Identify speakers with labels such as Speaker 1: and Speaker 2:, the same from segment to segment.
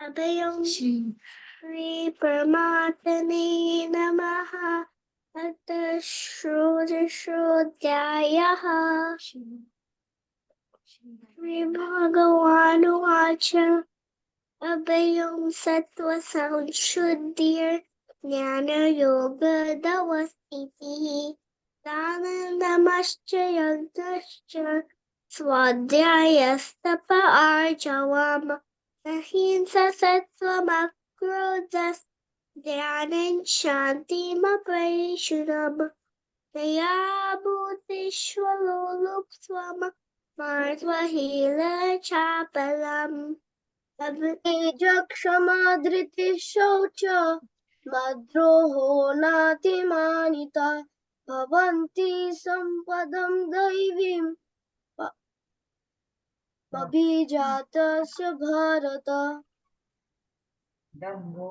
Speaker 1: अभयं श्री परमात्मने नमः। अथ षोडशोऽध्यायः। श्रीभगवानुवाच अभयं सत्त्वसंशुद्धिर्ज्ञानयोगदवस्थितिः दानन्दमश्च यज्ञश्च स्वाध्यायस्तप आर्जवम् अहिंसा सत्त्वमक्रोधस् ध्यानं शान्तिमपैशुनम् दया भूतेष्वलोलुप्त्वम् मार्त्वहीनचापलम् तेजक्षमा धृतिः शौच मद्रोहो नातिमानिता भवन्ति सम्पदं दैवीम् अभिजातस्य भारत दम्भो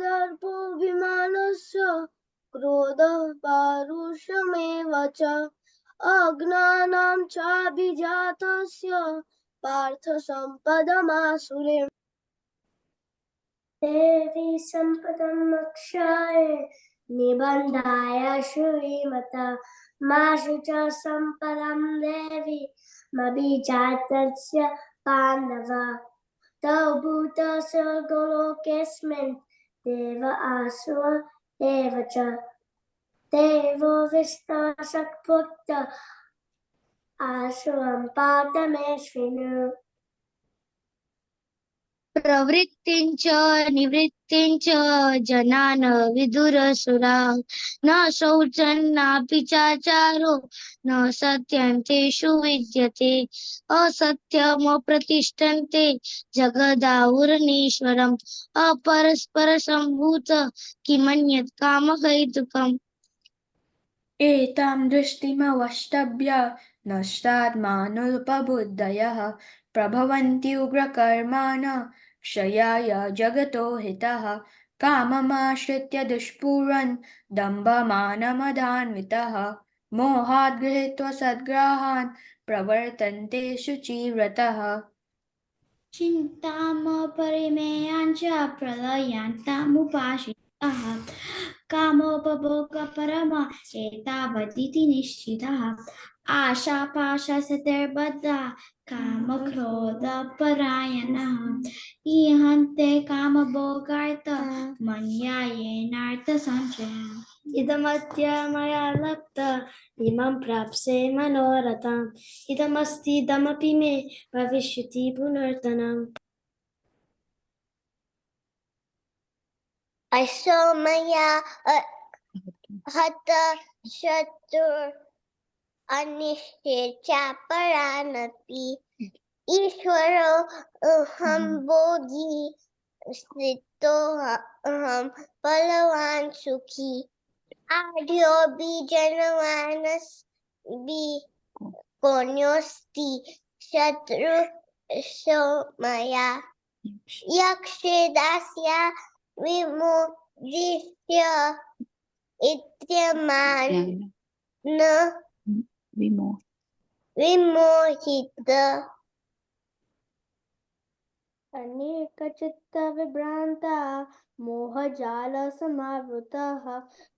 Speaker 1: दर्पोऽभिमानस्य क्रोधः पारुष्यमेव च अज्ञानां चाभिजातस्य पार्थ सम्पदमासुरीम् देवी सम्पदम् अक्षय निबन्धाय श्रीमता माशु च सम्पदम् देवी मभिजातस्य पाण्डव तौ भूतस्य गोलोकेऽस्मिन् देव आसुर एव च देवो विष्णुशक्पुत्र आसुरं पातमेष्विन् प्रवृत्तिञ्च निवृत्तिञ्च जनान् विदुरसुरा न शौचं नापि चाचारो न सत्यं तेषु विद्यते असत्यमप्रतिष्ठन्ते जगदाहुरनीश्वरम् अपरस्परसम्भूत किमन्यत् कामहैतुकम्
Speaker 2: एतां दृष्टिमवष्टभ्य नष्टात्मानोपबुद्धयः प्रभवन्ति उग्रकर्माणः क्षयाय जगतो हितः काममाश्रित्य दुष्पूरन् दम्भमानमदान्वितः मोहात् गृहीत्वा सद्ग्राहान् प्रवर्तन्ते शुचिव्रतः
Speaker 1: चिन्तामपरिमेयाञ्च प्रलयान्तामुपाश्रिताः कामोपभोगपरमा एतावदिति निश्चितः आशापाशसतिर्बद्धा कामक्रोधपरायणः ईहन्ते कामभोगार्थ मन्यायेनार्थसञ्चयः इदमद्य मया लब्ध इमं प्राप्स्ये मनोरथम् इदमस्तीदमपि मे भविष्यति पुनर्धनम् अशो मया हत शत्रुर् अनिष्टे चापरानपि ईश्वरो अहं भोगी स्थितोऽहं बलवान् सुखी आढ्योऽपि जनमानस्पि कोऽन्योऽस्ति शत्रुः मया यक्षे दास्या विमुदिष्य इत्यमान् न विमोहित अनेकचित्तविभ्रान्ता मोहजालसमावृताः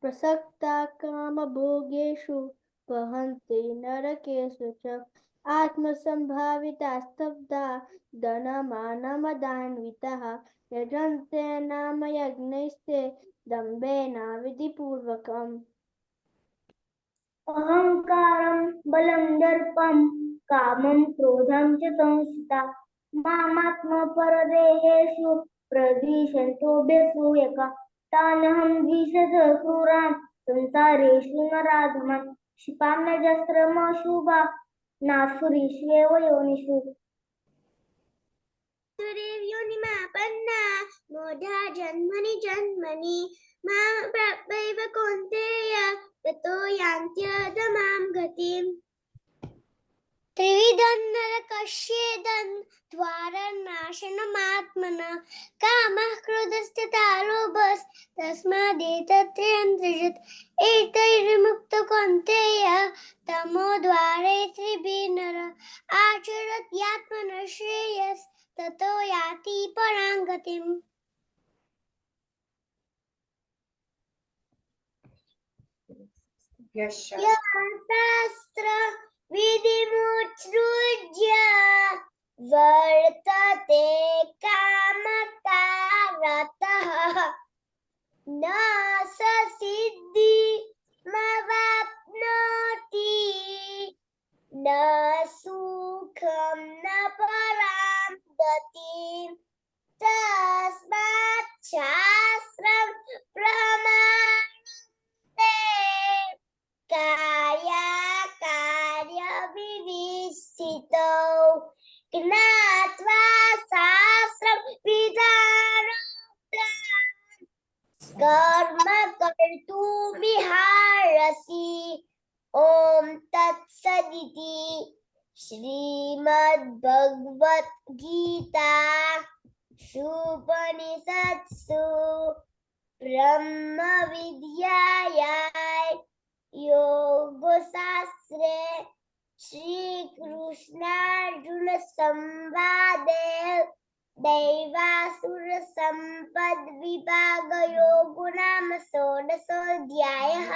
Speaker 1: प्रसक्ता कामभोगेषु वहन्ति नरकेषु च आत्मसम्भाविता स्तब्धा धनमानमदान्विताः यजन्ते नाम यज्ञैस्ते दम्भेन विधिपूर्वकम् अहंकारं बलं दर्पं कामं क्रोधं च संस्थिता मामात्मपरदेहेषु प्रदिशन्तोऽभ्यसूयका तानहं द्विषद क्रूरान् संसारेषु नराधमान् क्षिपाम्यजस्रमशुभा नासुरीष्वेव योनिषु योनिमापन्ना मोढा जन्मनि जन्मनि मां प्राप्यैव कौन्तेय ततो यान्त्यधमां गतिम् त्रिविधं नरकस्येदं द्वारनाशनमात्मनः कामः क्रोधस्तथा लोभस्तस्मादेतत्त्रयं त्यजेत् एतैर्विमुक्तो कौन्तेय तमोद्वारैः त्रिभिर्नरः आचरत् यात्मनः श्रेयस् ततो याति परां गतिम्।
Speaker 2: Yes,
Speaker 1: शास्त्र विधिमुत्सृज्य वर्तते कामकारतः न स सिद्धिमवाप्नोति न सुखं न परां गतिम्। तस्मात् शास्त्रं प्रमाणते कार्याकार्यविविसितौ ज्ञात्वा शास्त्रं विधानोक्तं कर्म कर्तुमिहारसि। ॐ तत्सदिति श्रीमद्भगवद्गीता उपनिषत्सु ब्रह्म विद्यायां योगशास्त्रे श्रीकृष्णार्जुन संवादे दैवासुर संपद विभाग योगो नाम षोडशोऽध्यायः।